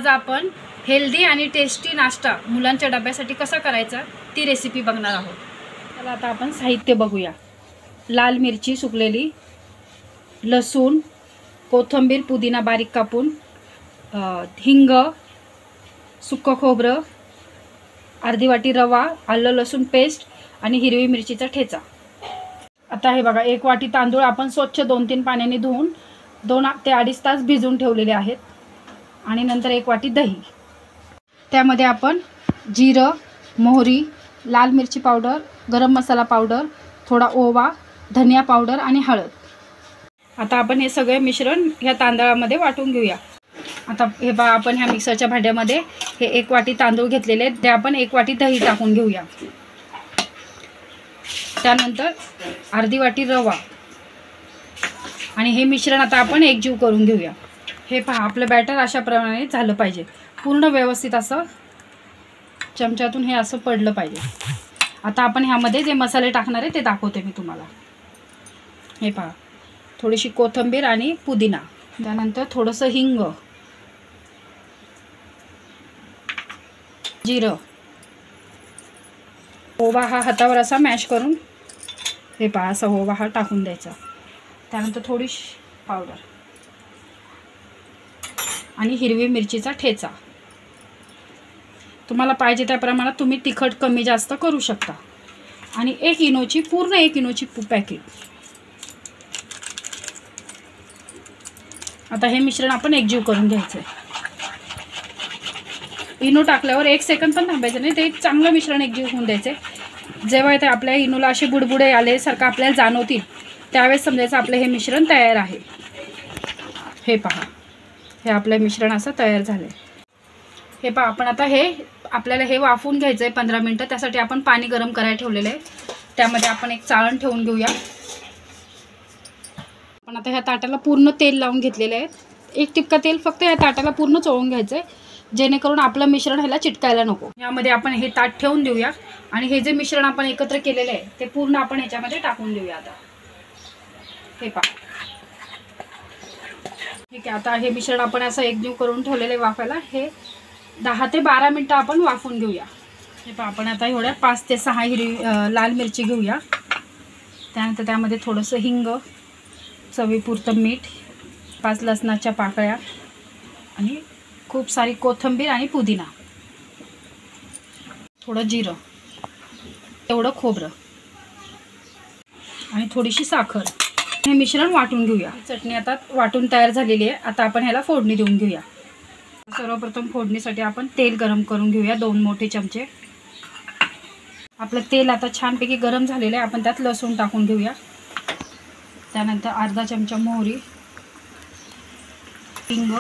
आज आपण हेल्दी आणि टेस्टी नाश्ता मुलांच्या डब्यासाठी कसा करायचा ती रेसिपी बघणार आहोत। चला आता आपण साहित्य बघूया। लाल मिरची सुकलेली, लसूण, कोथिंबीर, पुदिना बारीक कापून, हिंग, सुक्क खोबरं, अर्धी वाटी रवा, आलं लसूण पेस्ट आणि हिरवी मिरचीचा ठेचा। आता हे बघा, एक वाटी तांदूळ आपण स्वच्छ 2-3 पाण्याने धुवून 2 ते 2.5 तास भिजवून ठेवलेले आहेत। आणि नंतर एक वाटी दही, त्यामध्ये आपण जिरं, मोहरी, लाल मिरची पावडर, गरम मसाला पावडर, थोडा ओवा, धनिया पावडर आणि हळद। आता आपण हे सगळे मिश्रण ह्या तांदळामध्ये वाटून घेऊया। आता हे बघा, आपण ह्या मिक्सरच्या भांड्यामध्ये हे 1 वाटी तांदूळ घेतलेले आहेत, ते आपण 1 वाटी दही टाकून घेऊया। त्यानंतर अर्धी वाटी रवा आणि हे मिश्रण आता आपण एकजीव करून घेऊया। हे पहा, आपलं बॅटर अशा प्रमाणे झालं पाहिजे, पूर्ण व्यवस्थित असं चमच्यातून हे असं पडलं पाहिजे। आता आपण ह्यामध्ये जे मसाले टाकणार आहे ते दाखवते मी तुम्हाला। हे पहा, थोडीशी कोथिंबीर आणि पुदिना, त्यानंतर थोडंसं हिंग, जिरं, ओवा हा हातावर असा मॅश करून हे पहा असा ओवा हा टाकून द्यायचा। त्यानंतर थोडीशी पावडर आणि हिरवी मिरचीचा ठेचा। तुम्हाला पाहिजे त्या प्रमाणात तुम्ही तिखट कमी जास्त करू शकता। आणि पूर्ण एक इनोची पॅकेट। आता हे मिश्रण आपण एकजीव करून घ्यायचं आहे। इनो टाकल्यावर 1 सेकंद पण थांबायचं नाही, ते चांगलं मिश्रण एकजीव होऊन द्यायचं आहे। जेव्हा इथे आपल्या इनोला असे बुडबुडे आल्यासारखं आपल्याला जाणवतील त्यावेळेस समजायचं आपलं हे मिश्रण तयार आहे। हे पहा, हे आपलं मिश्रण असं तयार झालं आहे। हे पहा, आपण आता आपल्याला हे वाफवून घ्यायचं आहे 15 मिनटं। त्यासाठी आपण पाणी गरम करायला ठेवलेलं आहे, त्यामध्ये आपण एक चाळण ठेवून घेऊया। आपण आता ह्या ताटाला पूर्ण तेल लावून घेतलेलं आहे। 1 टिपका तेल फक्त या ताटाला पूर्ण चोळून घ्यायचं आहे, जेणेकरून आपलं मिश्रण ह्याला चिटकायला नको। यामध्ये आपण हे ताट ठेवून देऊया आणि हे जे मिश्रण आपण एकत्र केलेलं आहे ते पूर्ण आपण ह्याच्यामध्ये टाकून देऊया। आता हे पहा, ठीक आहे। आता हे मिश्रण आपण असं एकजीव करून ठेवलेलं आहे वाफायला। हे 10 ते 12 मिनटं आपण वाफवून घेऊया। हे पहा, आपण आता एवढ्या 5 ते 6 लाल मिरची घेऊया। त्यानंतर त्यामध्ये थोडंसं हिंग, चवीपुरतं मीठ, 5 लसणाच्या पाकळ्या आणि खूप सारी कोथिंबीर आणि पुदिना, थोडं जिरं, एवढं खोबरं आणि थोडीशी साखर। हे मिश्रण वाटून घेऊया। चटणी आता वाटून तयार झालेली आहे। आता आपण ह्याला फोडणी देऊन घेऊया। सर्वप्रथम फोडणीसाठी आपण तेल गरम करून घेऊया, 2 मोठे चमचे। आपलं तेल आता छानपैकी गरम झालेलं आहे, आपण त्यात लसूण टाकून घेऊया। त्यानंतर अर्धा चमचा मोहरी, हिंग,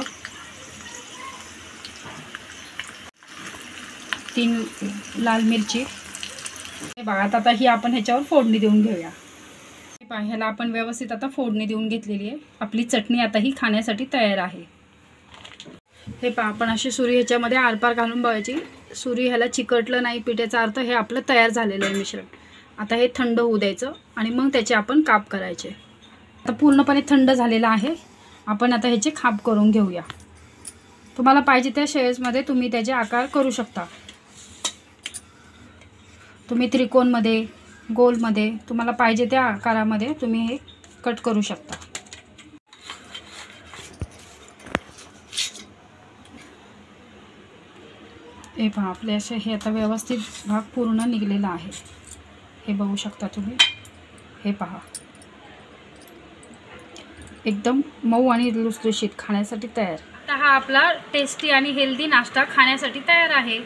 3 लाल मिरची। हे बघा, आता ही आपण ह्याच्यावर फोडणी देऊन घेऊया। हे पहा, ह्याला आपण व्यवस्थित आता फोडणी देऊन घेतलेली आहे। आपली चटणी आता ही खाण्यासाठी तयार आहे। हे पहा, आपण अशी सुरी ह्याच्यामध्ये आरपार घालून बघायची, सुरी ह्याला चिकटलं नाही पिठाचा अर्थ हे आपलं तयार झालेलं आहे मिश्रण। आता हे थंड होऊ द्यायचं आणि मग त्याचे आपण काप करायचे। आता पूर्णपणे थंड झालेलं आहे, आपण आता ह्याचे खाप करून घेऊया। तुम्हाला पाहिजे त्या शेप्समध्ये तुम्ही त्याचे आकार करू शकता। तुम्ही त्रिकोणमध्ये, गोलमध्ये, तुम्हाला पाहिजे त्या आकारामध्ये तुम्ही हे कट करू शकता। हे पहा, आपले असे हे आता व्यवस्थित भाग पूर्ण निघलेला आहे, हे बघू शकता तुम्ही। हे पहा, एकदम मऊ आणि लुसलुशीत खाण्यासाठी तयार। आता हा आपला टेस्टी आणि हेल्दी नाश्ता खाण्यासाठी तयार आहे।